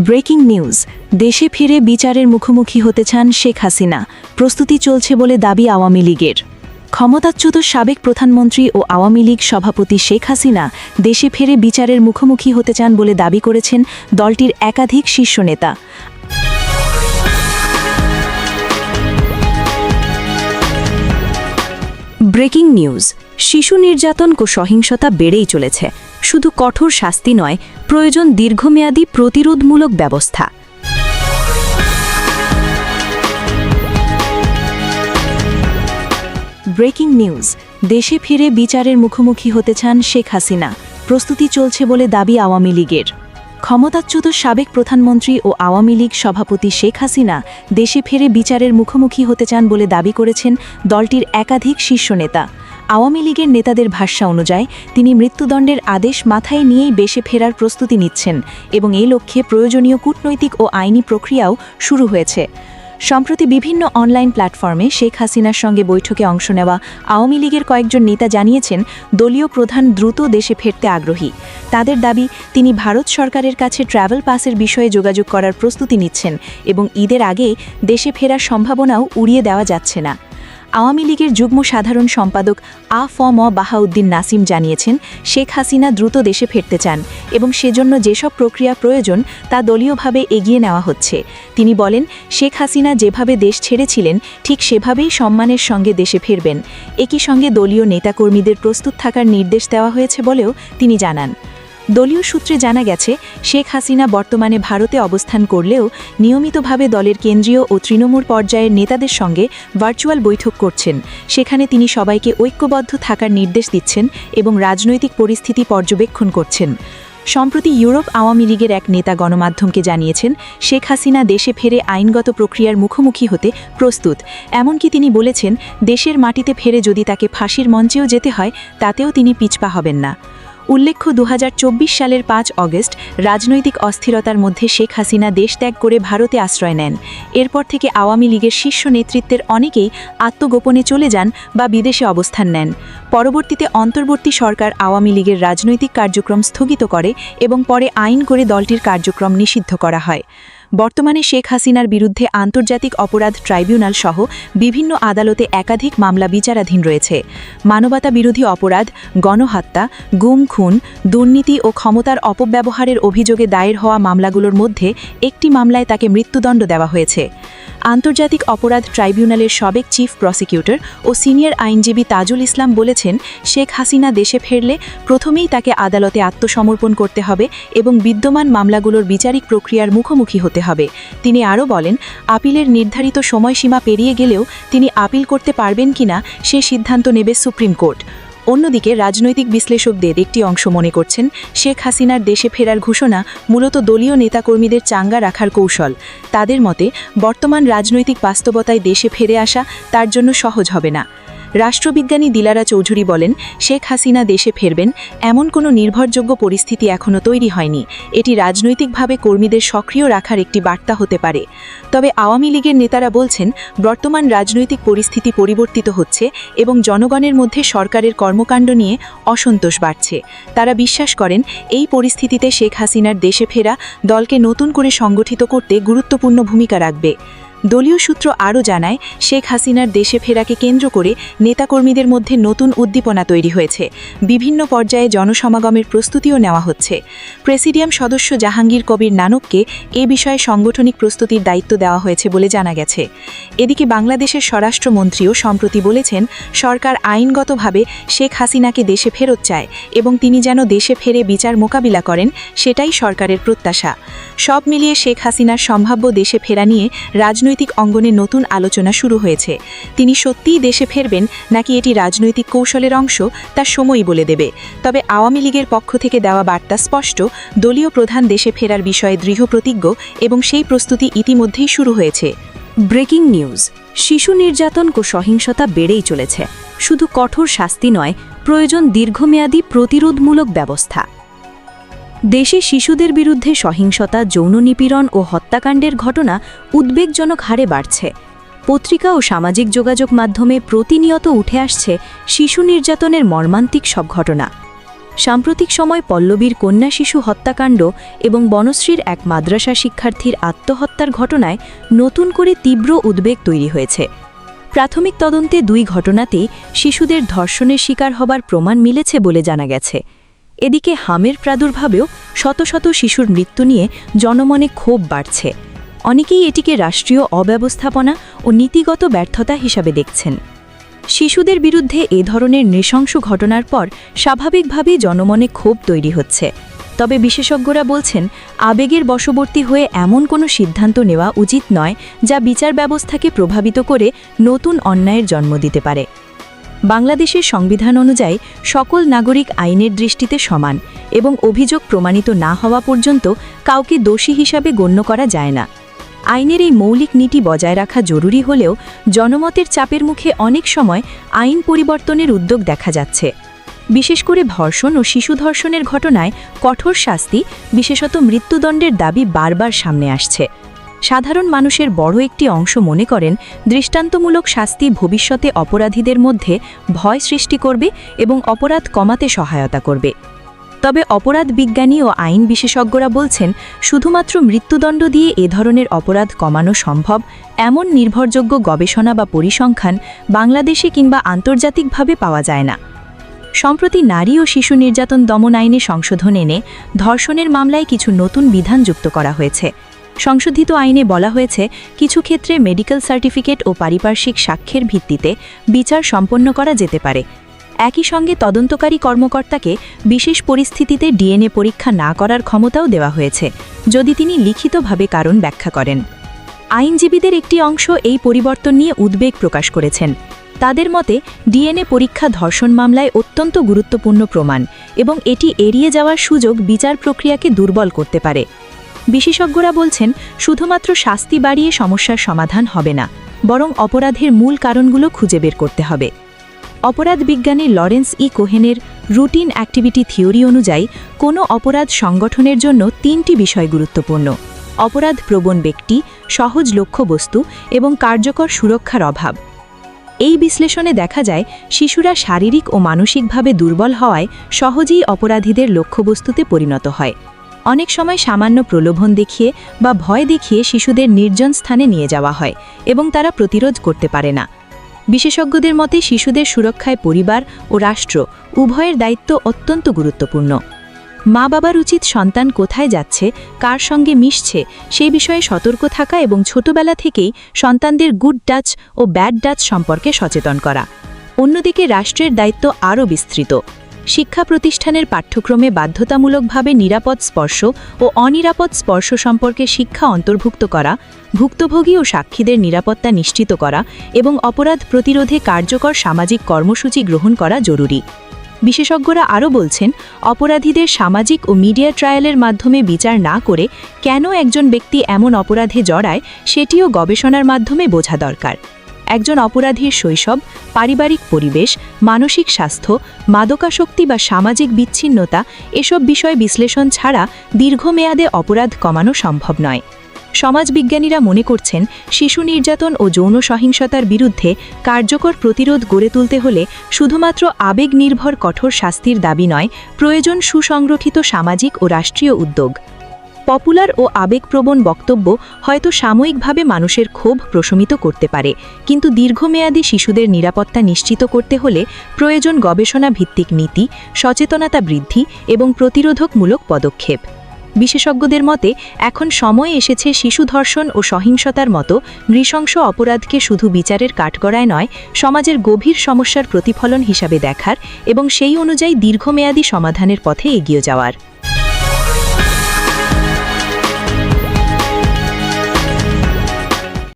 Breaking news, দেশে ফিরে বিচারের মুখোমুখি হতে চান শেখ হাসিনা। প্রস্তুতি চলছে বলে দাবি আওয়ামী লীগের। ক্ষমতাচ্যুত সাবেক প্রধানমন্ত্রী ও আওয়ামী লীগ সভাপতি শেখ হাসিনা দেশে ফিরে বিচারের মুখোমুখি হতে চান বলে দাবি করেছেন দলটির একাধিক শীর্ষ নেতা। ব্রেকিং নিউজ, শিশু নির্যাতন ও সহিংসতা বেড়েই চলেছে। শুধু কঠোর শাস্তি নয়, প্রয়োজন দীর্ঘমেয়াদী প্রতিরোধমূলক ব্যবস্থা। ব্রেকিং নিউজ, দেশে ফিরে বিচারের মুখোমুখি হতে চান শেখ হাসিনা। প্রস্তুতি চলছে বলে দাবি আওয়ামী লীগের। ক্ষমতাচ্যুত সাবেক প্রধানমন্ত্রী ও আওয়ামী লীগ সভাপতি শেখ হাসিনা দেশে ফিরে বিচারের মুখোমুখি হতে চান বলে দাবি করেছেন দলটির একাধিক শীর্ষ নেতা। আওয়ামী লীগের নেতাদের ভাষ্য অনুযায়ী তিনি মৃত্যুদণ্ডের আদেশ মাথায় নিয়েই দেশে ফেরার প্রস্তুতি নিচ্ছেন এবং এই লক্ষ্যে প্রয়োজনীয় কূটনৈতিক ও আইনি প্রক্রিয়াও শুরু হয়েছে। সম্প্রতি বিভিন্ন অনলাইন প্ল্যাটফর্মে শেখ হাসিনার সঙ্গে বৈঠকে অংশ নেওয়া আওয়ামী লীগের কয়েকজন নেতা জানিয়েছেন দলীয় প্রধান দ্রুত দেশে ফিরতে আগ্রহী। তাদের দাবি, তিনি ভারত সরকারের কাছে ট্রাভেল পাসের বিষয়ে যোগাযোগ করার প্রস্তুতি নিচ্ছেন এবং ঈদের আগে দেশে ফেরার সম্ভাবনাও উড়িয়ে দেওয়া যাচ্ছে না। আওয়ামী লীগের যুগ্ম সাধারণ সম্পাদক আ.ফ.ম. বাহাউদ্দিন নাসিম জানিয়েছেন শেখ হাসিনা দ্রুত দেশে ফিরতে চান এবং সেজন্য যেসব প্রক্রিয়া প্রয়োজন তা দলীয়ভাবে এগিয়ে নেওয়া হচ্ছে। তিনি বলেন, শেখ হাসিনা যেভাবে দেশ ছেড়েছিলেন ঠিক সেভাবেই সম্মানের সঙ্গে দেশে ফিরবেন। একই সঙ্গে দলীয় নেতাকর্মীদের প্রস্তুত থাকার নির্দেশ দেওয়া হয়েছে বলেও তিনি জানান। দলীয় সূত্রে জানা গেছে, শেখ হাসিনা বর্তমানে ভারতে অবস্থান করলেও নিয়মিতভাবে দলের কেন্দ্রীয় ও তৃণমূল পর্যায়ের নেতাদের সঙ্গে ভার্চুয়াল বৈঠক করছেন। সেখানে তিনি সবাইকে ঐক্যবদ্ধ থাকার নির্দেশ দিচ্ছেন এবং রাজনৈতিক পরিস্থিতি পর্যবেক্ষণ করছেন। সম্প্রতি ইউরোপ আওয়ামী লীগের এক নেতা গণমাধ্যমকে জানিয়েছেন শেখ হাসিনা দেশে ফিরে আইনগত প্রক্রিয়ার মুখোমুখি হতে প্রস্তুত। এমনকি তিনি বলেছেন, দেশের মাটিতে ফিরে যদি তাকে ফাঁসির মঞ্চেও যেতে হয় তাতেও তিনি পিছপা হবেন না। উল্লেখ্য, ২০২৪ সালের ৫ অগস্ট রাজনৈতিক অস্থিরতার মধ্যে শেখ হাসিনা দেশ ত্যাগ করে ভারতে আশ্রয় নেন। এরপর থেকে আওয়ামী লীগের শীর্ষ নেতৃত্বের অনেকেই আত্মগোপনে চলে যান বা বিদেশে অবস্থান নেন। পরবর্তীতে অন্তর্বর্তী সরকার আওয়ামী লীগের রাজনৈতিক কার্যক্রম স্থগিত করে এবং পরে আইন করে দলটির কার্যক্রম নিষিদ্ধ করা হয়। বর্তমানে শেখ হাসিনার বিরুদ্ধে আন্তর্জাতিক অপরাধ ট্রাইব্যুনাল সহ বিভিন্ন আদালতে একাধিক মামলা বিচারাধীন রয়েছে। মানবতা বিরোধী অপরাধ, গণহত্যা, গুম খুন, দুর্নীতি ও ক্ষমতার অপব্যবহারের অভিযোগে দায়ের হওয়া মামলাগুলোর মধ্যে একটি মামলায় তাকে মৃত্যুদণ্ড দেওয়া হয়েছে। আন্তর্জাতিক অপরাধ ট্রাইব্যুনালের সাবেক চিফ প্রসিকিউটর ও সিনিয়র আইনজীবী তাজুল ইসলাম বলেছেন, শেখ হাসিনা দেশে ফিরলে প্রথমেই তাকে আদালতে আত্মসমর্পণ করতে হবে এবং বিদ্যমান মামলাগুলোর বিচারিক প্রক্রিয়ার মুখোমুখি হতে হবে। তিনি আরও বলেন, আপিলের নির্ধারিত সময়সীমা পেরিয়ে গেলেও তিনি আপিল করতে পারবেন কিনা সে সিদ্ধান্ত নেবে সুপ্রিম কোর্ট। অন্যদিকে রাজনৈতিক বিশ্লেষকদের একটি অংশ মনে করছেন, শেখ হাসিনার দেশে ফেরার ঘোষণা মূলত দলীয় নেতাকর্মীদের চাঙ্গা রাখার কৌশল। তাদের মতে, বর্তমান রাজনৈতিক বাস্তবতায় দেশে ফিরে আসা তার জন্য সহজ হবে না। রাষ্ট্রবিজ্ঞানী দিলারা চৌধুরী বলেন, শেখ হাসিনা দেশে ফিরবেন এমন কোনো নির্ভরযোগ্য পরিস্থিতি এখনও তৈরি হয়নি। এটি রাজনৈতিকভাবে কর্মীদের সক্রিয় রাখার একটি বার্তা হতে পারে। তবে আওয়ামী লীগের নেতারা বলছেন, বর্তমান রাজনৈতিক পরিস্থিতি পরিবর্তিত হচ্ছে এবং জনগণের মধ্যে সরকারের কর্মকাণ্ড নিয়ে অসন্তোষ বাড়ছে। তারা বিশ্বাস করেন, এই পরিস্থিতিতে শেখ হাসিনার দেশে ফেরা দলকে নতুন করে সংগঠিত করতে গুরুত্বপূর্ণ ভূমিকা রাখবে। দলীয় সূত্র আরও জানায়, শেখ হাসিনার দেশে ফেরাকে কেন্দ্র করে নেতাকর্মীদের মধ্যে নতুন উদ্দীপনা তৈরি হয়েছে। বিভিন্ন পর্যায়ে জনসমাগমের প্রস্তুতিও নেওয়া হচ্ছে। প্রেসিডিয়াম সদস্য জাহাঙ্গীর কবির নানককে এ বিষয়ে সাংগঠনিক প্রস্তুতির দায়িত্ব দেওয়া হয়েছে বলে জানা গেছে। এদিকে বাংলাদেশের স্বরাষ্ট্রমন্ত্রীও সম্প্রতি বলেছেন, সরকার আইনগতভাবে শেখ হাসিনাকে দেশে ফেরত চায় এবং তিনি যেন দেশে ফেরে বিচার মোকাবিলা করেন, সেটাই সরকারের প্রত্যাশা। সব মিলিয়ে শেখ হাসিনার সম্ভাব্য দেশে ফেরা নিয়ে রাজনৈতিক অঙ্গনে নতুন আলোচনা শুরু হয়েছে। তিনি সত্যিই দেশে ফিরবেন নাকি এটি রাজনৈতিক কৌশলের অংশ তা সময়ই বলে দেবে। তবে আওয়ামী লীগের পক্ষ থেকে দেওয়া বার্তা স্পষ্ট, দলীয় প্রধান দেশে ফেরার বিষয়ে দৃঢ় প্রতিজ্ঞ এবং সেই প্রস্তুতি ইতিমধ্যেই শুরু হয়েছে। ব্রেকিং নিউজ, শিশু নির্যাতন ও সহিংসতা বেড়েই চলেছে। শুধু কঠোর শাস্তি নয়, প্রয়োজন দীর্ঘমেয়াদী প্রতিরোধমূলক ব্যবস্থা। দেশে শিশুদের বিরুদ্ধে সহিংসতা, যৌন নিপীড়ন ও হত্যাকাণ্ডের ঘটনা উদ্বেগজনক হারে বাড়ছে। পত্রিকা ও সামাজিক যোগাযোগ মাধ্যমে প্রতিনিয়ত উঠে আসছে শিশু নির্যাতনের মর্মান্তিক সব ঘটনা। সাম্প্রতিক সময় পল্লবীর কন্যা শিশু হত্যাকাণ্ড এবং বনশ্রীর এক মাদ্রাসা শিক্ষার্থীর আত্মহত্যার ঘটনায় নতুন করে তীব্র উদ্বেগ তৈরি হয়েছে। প্রাথমিক তদন্তে দুই ঘটনাতেই শিশুদের ধর্ষণের শিকার হবার প্রমাণ মিলেছে বলে জানা গেছে। এদিকে হামের প্রাদুর্ভাবেও শত শত শিশুর মৃত্যু নিয়ে জনমনে ক্ষোভ বাড়ছে। অনেকেই এটিকে রাষ্ট্রীয় অব্যবস্থাপনা ও নীতিগত ব্যর্থতা হিসাবে দেখছেন। শিশুদের বিরুদ্ধে এ ধরনের নৃশংস ঘটনার পর স্বাভাবিকভাবেই জনমনে ক্ষোভ তৈরি হচ্ছে। তবে বিশেষজ্ঞরা বলছেন, আবেগের বশবর্তী হয়ে এমন কোনো সিদ্ধান্ত নেওয়া উচিত নয় যা বিচার ব্যবস্থাকে প্রভাবিত করে নতুন অন্যায়ের জন্ম দিতে পারে। বাংলাদেশের সংবিধান অনুযায়ী সকল নাগরিক আইনের দৃষ্টিতে সমান এবং অভিযোগ প্রমাণিত না হওয়া পর্যন্ত কাউকে দোষী হিসাবে গণ্য করা যায় না। আইনের এই মৌলিক নীতি বজায় রাখা জরুরি হলেও জনমতের চাপের মুখে অনেক সময় আইন পরিবর্তনের উদ্যোগ দেখা যাচ্ছে। বিশেষ করে ধর্ষণ ও শিশু ধর্ষণের ঘটনায় কঠোর শাস্তি, বিশেষত মৃত্যুদণ্ডের দাবি বারবার সামনে আসছে। সাধারণ মানুষের বড় একটি অংশ মনে করেন, দৃষ্টান্তমূলক শাস্তি ভবিষ্যতে অপরাধীদের মধ্যে ভয় সৃষ্টি করবে এবং অপরাধ কমাতে সহায়তা করবে। তবে অপরাধ বিজ্ঞানী ও আইন বিশেষজ্ঞরা বলছেন, শুধুমাত্র মৃত্যুদণ্ড দিয়ে এ ধরনের অপরাধ কমানো সম্ভব এমন নির্ভরযোগ্য গবেষণা বা পরিসংখ্যান বাংলাদেশে কিংবা আন্তর্জাতিকভাবে পাওয়া যায় না। সম্প্রতি নারী ও শিশু নির্যাতন দমন আইনে সংশোধন এনে ধর্ষণের মামলায় কিছু নতুন বিধান যুক্ত করা হয়েছে। সংশোধিত আইনে বলা হয়েছে, কিছু ক্ষেত্রে মেডিকেল সার্টিফিকেট ও পারিপার্শ্বিক সাক্ষ্যের ভিত্তিতে বিচার সম্পন্ন করা যেতে পারে। একই সঙ্গে তদন্তকারী কর্মকর্তাকে বিশেষ পরিস্থিতিতে ডিএনএ পরীক্ষা না করার ক্ষমতাও দেওয়া হয়েছে, যদি তিনি লিখিতভাবে কারণ ব্যাখ্যা করেন। আইনজীবীদের একটি অংশ এই পরিবর্তন নিয়ে উদ্বেগ প্রকাশ করেছেন। তাদের মতে, ডিএনএ পরীক্ষা ধর্ষণ মামলায় অত্যন্ত গুরুত্বপূর্ণ প্রমাণ এবং এটি এড়িয়ে যাওয়ার সুযোগ বিচার প্রক্রিয়াকে দুর্বল করতে পারে। বিশেষজ্ঞরা বলছেন, শুধুমাত্র শাস্তি বাড়িয়ে সমস্যার সমাধান হবে না, বরং অপরাধের মূল কারণগুলো খুঁজে বের করতে হবে। অপরাধ বিজ্ঞানী লরেন্স ই কোহেনের রুটিন অ্যাক্টিভিটি থিওরি অনুযায়ী কোনো অপরাধ সংগঠনের জন্য তিনটি বিষয় গুরুত্বপূর্ণ: অপরাধ প্রবণ ব্যক্তি, সহজ লক্ষ্যবস্তু এবং কার্যকর সুরক্ষার অভাব। এই বিশ্লেষণে দেখা যায়, শিশুরা শারীরিক ও মানসিকভাবে দুর্বল হওয়ায় সহজেই অপরাধীদের লক্ষ্যবস্তুতে পরিণত হয়। অনেক সময় সামান্য প্রলোভন দেখিয়ে বা ভয় দেখিয়ে শিশুদের নির্জন স্থানে নিয়ে যাওয়া হয় এবং তারা প্রতিরোধ করতে পারে না। বিশেষজ্ঞদের মতে, শিশুদের সুরক্ষায় পরিবার ও রাষ্ট্র উভয়ের দায়িত্ব অত্যন্ত গুরুত্বপূর্ণ। মা বাবার উচিত সন্তান কোথায় যাচ্ছে, কার সঙ্গে মিশছে সেই বিষয়ে সতর্ক থাকা এবং ছোটবেলা থেকেই সন্তানদের গুড টাচ ও ব্যাড টাচ সম্পর্কে সচেতন করা। অন্যদিকে রাষ্ট্রের দায়িত্ব আরও বিস্তৃত। শিক্ষা প্রতিষ্ঠানের পাঠ্যক্রমে বাধ্যতামূলকভাবে নিরাপদ স্পর্শ ও অনিরাপদ স্পর্শ সম্পর্কে শিক্ষা অন্তর্ভুক্ত করা, ভুক্তভোগী ও সাক্ষীদের নিরাপত্তা নিশ্চিত করা এবং অপরাধ প্রতিরোধে কার্যকর সামাজিক কর্মসূচি গ্রহণ করা জরুরি। বিশেষজ্ঞরা আরও বলছেন, অপরাধীদের সামাজিক ও মিডিয়া ট্রায়ালের মাধ্যমে বিচার না করে কেন একজন ব্যক্তি এমন অপরাধে জড়ায় সেটিও গবেষণার মাধ্যমে বোঝা দরকার। একজন অপরাধীর শৈশব, পারিবারিক পরিবেশ, মানসিক স্বাস্থ্য, মাদকাসক্তি বা সামাজিক বিচ্ছিন্নতা এসব বিষয় বিশ্লেষণ ছাড়া দীর্ঘমেয়াদে অপরাধ কমানো সম্ভব নয়। সমাজবিজ্ঞানীরা মনে করছেন, শিশু নির্যাতন ও যৌন সহিংসতার বিরুদ্ধে কার্যকর প্রতিরোধ গড়ে তুলতে হলে শুধুমাত্র আবেগ নির্ভর কঠোর শাস্তির দাবি নয়, প্রয়োজন সুসংগঠিত সামাজিক ও রাষ্ট্রীয় উদ্যোগ। পপুলার ও আবেগপ্রবণ বক্তব্য হয়তো সাময়িকভাবে মানুষের ক্ষোভ প্রশমিত করতে পারে, কিন্তু দীর্ঘমেয়াদী শিশুদের নিরাপত্তা নিশ্চিত করতে হলে প্রয়োজন গবেষণা ভিত্তিক নীতি, সচেতনতা বৃদ্ধি এবং প্রতিরোধকমূলক পদক্ষেপ। বিশেষজ্ঞদের মতে, এখন সময় এসেছে শিশু ধর্ষণ ও সহিংসতার মতো নৃশংস অপরাধকে শুধু বিচারের কাঠগড়ায় নয়, সমাজের গভীর সমস্যার প্রতিফলন হিসাবে দেখার এবং সেই অনুযায়ী দীর্ঘমেয়াদী সমাধানের পথে এগিয়ে যাওয়ার।